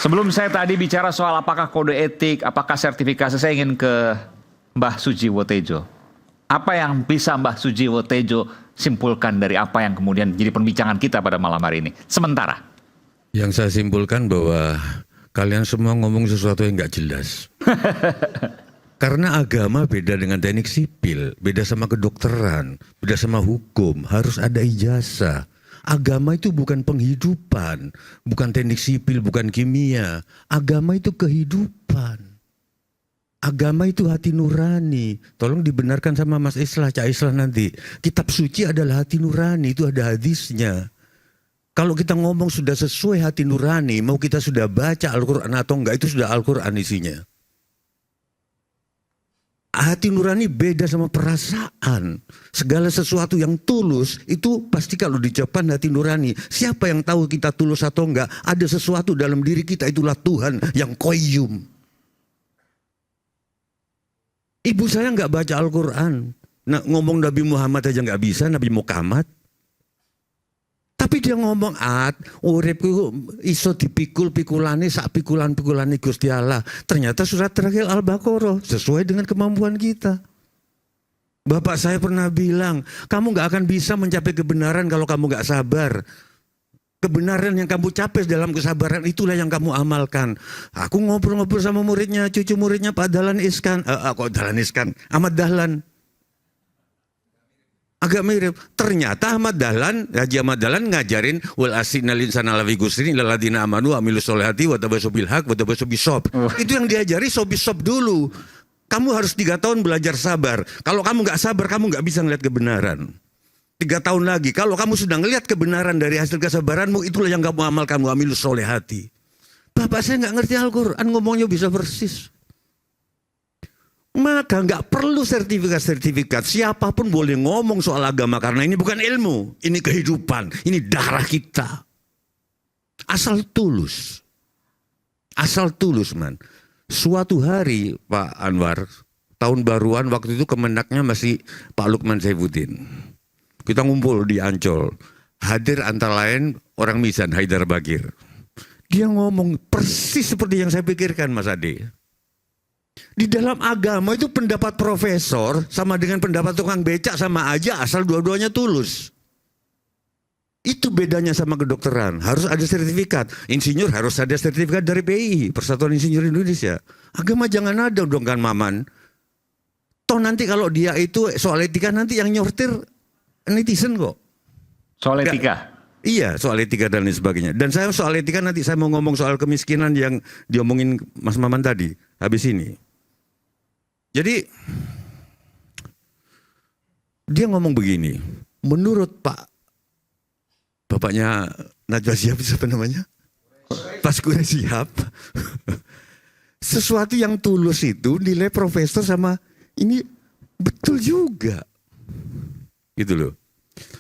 Sebelum saya tadi bicara soal apakah kode etik, apakah sertifikasi, saya ingin ke Mbah Sujiwo Tejo. Apa yang bisa Mbah Sujiwo Tejo simpulkan dari apa yang kemudian jadi perbincangan kita pada malam hari ini? Sementara. Yang saya simpulkan bahwa kalian semua ngomong sesuatu yang nggak jelas. Karena agama beda dengan teknik sipil, beda sama kedokteran, beda sama hukum, harus ada ijazah. Agama itu bukan penghidupan, bukan teknik sipil, bukan kimia. Agama itu kehidupan. Agama itu hati nurani. Tolong dibenarkan sama Mas Islah, Cak Islah nanti. Kitab suci adalah hati nurani, itu ada hadisnya. Kalau kita ngomong sudah sesuai hati nurani, mau kita sudah baca Al-Quran atau enggak, itu sudah Al-Quran isinya. Hati nurani beda sama perasaan. Segala sesuatu yang tulus itu pasti kalau diucapkan hati nurani. Siapa yang tahu kita tulus atau enggak? Ada sesuatu dalam diri kita, itulah Tuhan yang qayyum. Ibu saya enggak baca Al-Quran. Nah, ngomong Nabi Muhammad aja enggak bisa, Nabi Muhammad. Tapi dia ngomong uripku iso dipikul-pikulane sak pikulan-pikulane Gusti Allah. Ternyata surat terakhir Al-Baqarah sesuai dengan kemampuan kita. Bapak saya pernah bilang, kamu gak akan bisa mencapai kebenaran kalau kamu gak sabar. Kebenaran yang kamu capai dalam kesabaran itulah yang kamu amalkan. Aku ngobrol-ngobrol sama muridnya, cucu muridnya Pak Dahlan Iskan. Ahmad Dahlan. Agak mirip. Ternyata Haji Ahmad Dahlan ngajarin wal asinal insana lafi gusrin illal ladzina amanu wa amilus solihati wa tawasaw bil haq wa tawasaw bisob. Itu yang diajari sob dulu. Kamu harus 3 tahun belajar sabar. Kalau kamu nggak sabar, kamu nggak bisa ngelihat kebenaran. 3 tahun lagi, kalau kamu sudah ngelihat kebenaran dari hasil kesabaranmu, itulah yang kamu amalkan, wa amilus solihati. Bapak saya nggak ngerti Al-Quran, ngomongnya bisa persis. Maka nggak perlu sertifikat. Siapapun boleh ngomong soal agama karena ini bukan ilmu, ini kehidupan, ini darah kita. Asal tulus, man. Suatu hari Pak Anwar, tahun baruan waktu itu Kemenaknya masih Pak Lukman Saifuddin. Kita ngumpul di Ancol, hadir antara lain orang Misan Haidar Bagir. Dia ngomong persis seperti yang saya pikirkan, Mas Ade. Di dalam agama itu pendapat profesor sama dengan pendapat tukang becak sama aja asal dua-duanya tulus. Itu bedanya sama kedokteran. Harus ada sertifikat. Insinyur harus ada sertifikat dari PII, Persatuan Insinyur Indonesia. Agama jangan ada dong kan Maman. Toh nanti kalau dia itu soal etika nanti yang nyortir netizen kok. Soal etika? Iya, soal etika dan lain sebagainya. Dan saya soal etika nanti saya mau ngomong soal kemiskinan yang diomongin Mas Maman tadi. Habis ini. Jadi dia ngomong begini, menurut bapaknya Najwa Shihab, siapa namanya? Pak Quraish Shihab, sesuatu yang tulus itu nilai profesor sama ini betul juga, gitu loh.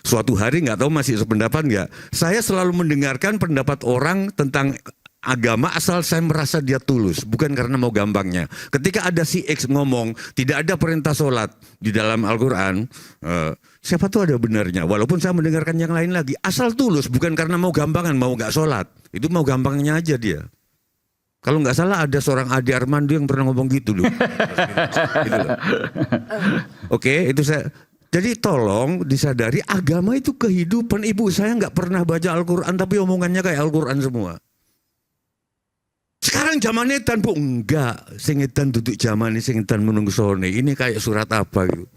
Suatu hari nggak tahu masih sependapat nggak? Saya selalu mendengarkan pendapat orang tentang agama asal saya merasa dia tulus, bukan karena mau gampangnya. Ketika ada si X ngomong tidak ada perintah sholat di dalam Al-Quran, siapa tahu ada benarnya. Walaupun saya mendengarkan yang lain lagi, asal tulus, bukan karena mau gampangan, mau nggak sholat. Itu mau gampangnya aja dia. Kalau nggak salah ada seorang Ade Armando yang pernah ngomong gitu loh. Gitu loh. Oke, itu saya. Jadi tolong disadari agama itu kehidupan. Ibu saya nggak pernah baca Al-Quran tapi omongannya kayak Al-Quran semua. Sekarang zaman edan Bu, enggak. Sing edan duduk zaman ini, sing edan menunggu sone. Ini kayak surat apa gitu.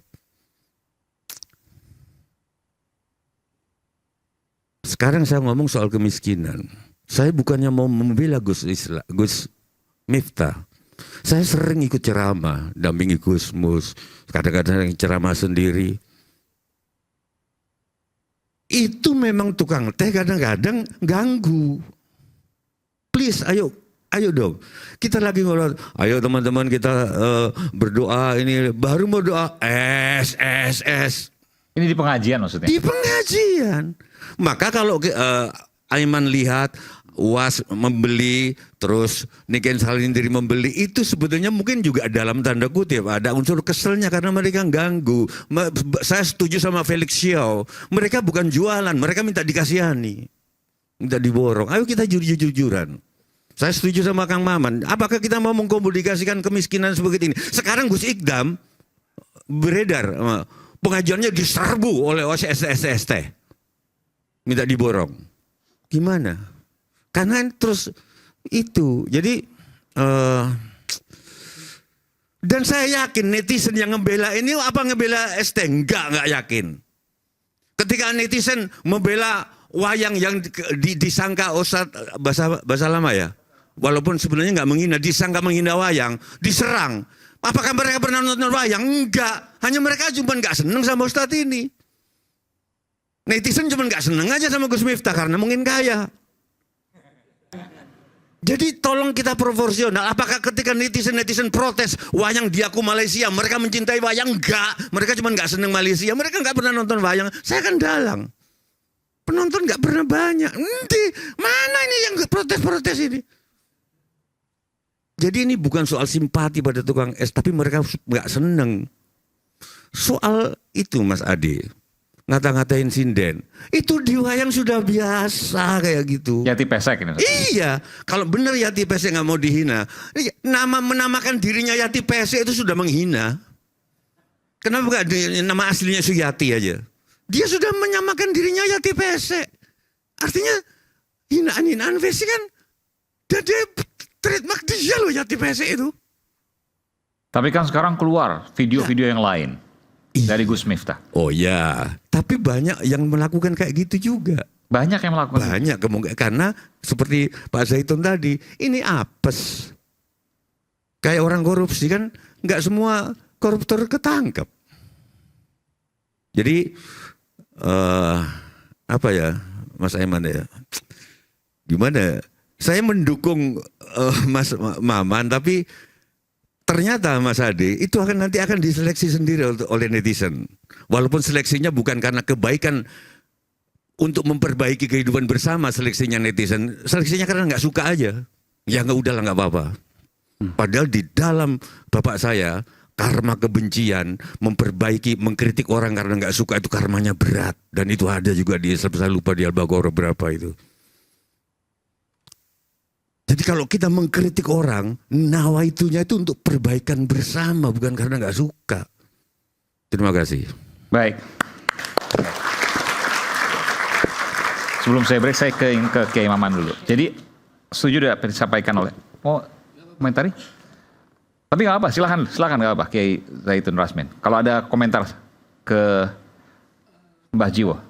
Sekarang saya ngomong soal kemiskinan. Saya bukannya mau membela Gus Miftah. Saya sering ikut ceramah, dampingi Gus Mus, kadang-kadang ceramah sendiri. Itu memang tukang teh kadang-kadang ganggu. Please, ayo dong. Kita lagi ngobrol, ayo teman-teman kita berdoa ini. Baru mau doa, Ini di pengajian maksudnya? Di pengajian. Maka kalau Aiman lihat, UAS membeli, terus Niken Salindiri membeli, itu sebetulnya mungkin juga dalam tanda kutip ada unsur keselnya karena mereka ganggu. Saya setuju sama Felix Xiao. Mereka bukan jualan, mereka minta dikasihani. Minta diborong. Ayo kita jujur-jujuran. Saya setuju sama Kang Maman. Apakah kita mau mengkomunikasikan kemiskinan seperti ini? Sekarang Gus Ikdam beredar, pengajuannya diserbu oleh OSST. Minta diborong. Gimana? Karena terus itu. Jadi dan saya yakin netizen yang ngebela ini apa ngebela ST? Enggak yakin. Ketika netizen membela wayang yang disangka Ustadz bahasa lama ya. Walaupun sebenarnya nggak menghina, disangka menghina wayang, diserang. Apakah mereka pernah nonton wayang? Enggak. Hanya mereka cuma nggak seneng sama Ustadz ini. Netizen cuma nggak seneng aja sama Gus Miftah karena mungkin kaya. Jadi tolong kita proporsional. Apakah ketika netizen protes wayang diaku Malaysia, mereka mencintai wayang? Enggak. Mereka cuma nggak seneng Malaysia. Mereka nggak pernah nonton wayang. Saya kan dalang. Penonton nggak pernah banyak. Nanti mana ini yang protes-protes ini? Jadi ini bukan soal simpati pada tukang es, tapi mereka nggak seneng. Soal itu Mas Ade, ngata-ngatain sinden, itu di wayang sudah biasa kayak gitu. Yati pesek ini. Iya, kalau benar Yati Pesek nggak mau dihina, menamakan dirinya Yati Pesek itu sudah menghina. Kenapa nggak nama aslinya Suyati aja? Dia sudah menyamakan dirinya Yati Pesek. Artinya hinaan-hinaan versi kan, dia trademark dia loh Yati Pesek itu. Tapi kan sekarang keluar video-video yang lain dari Gus Miftah. Oh ya, tapi banyak yang melakukan kayak gitu juga. Banyak yang melakukan. Banyak kemungkinan karena seperti Pak Zaitun tadi, ini apes. Kayak orang korupsi kan, nggak semua koruptor ketangkep. Jadi apa ya, Mas Aiman ya? Gimana? Saya mendukung Mas Maman, tapi ternyata Mas Ade itu nanti akan diseleksi sendiri oleh netizen. Walaupun seleksinya bukan karena kebaikan untuk memperbaiki kehidupan bersama, seleksinya netizen, seleksinya karena nggak suka aja. Ya nggak udahlah nggak apa-apa. Padahal di dalam bapak saya karma kebencian, memperbaiki, mengkritik orang karena nggak suka itu karmanya berat, dan itu ada juga di saya lupa di Al-Baqarah berapa itu. Jadi kalau kita mengkritik orang, nawaitunya itu untuk perbaikan bersama, bukan karena nggak suka. Terima kasih. Baik. Sebelum saya break, saya ke Kiai Maman dulu. Jadi setuju tidak disampaikan oleh, mau komentari? Tapi nggak apa, silakan nggak apa, Kiai Zaitun Rasmin. Kalau ada komentar ke Mbah Jiwo.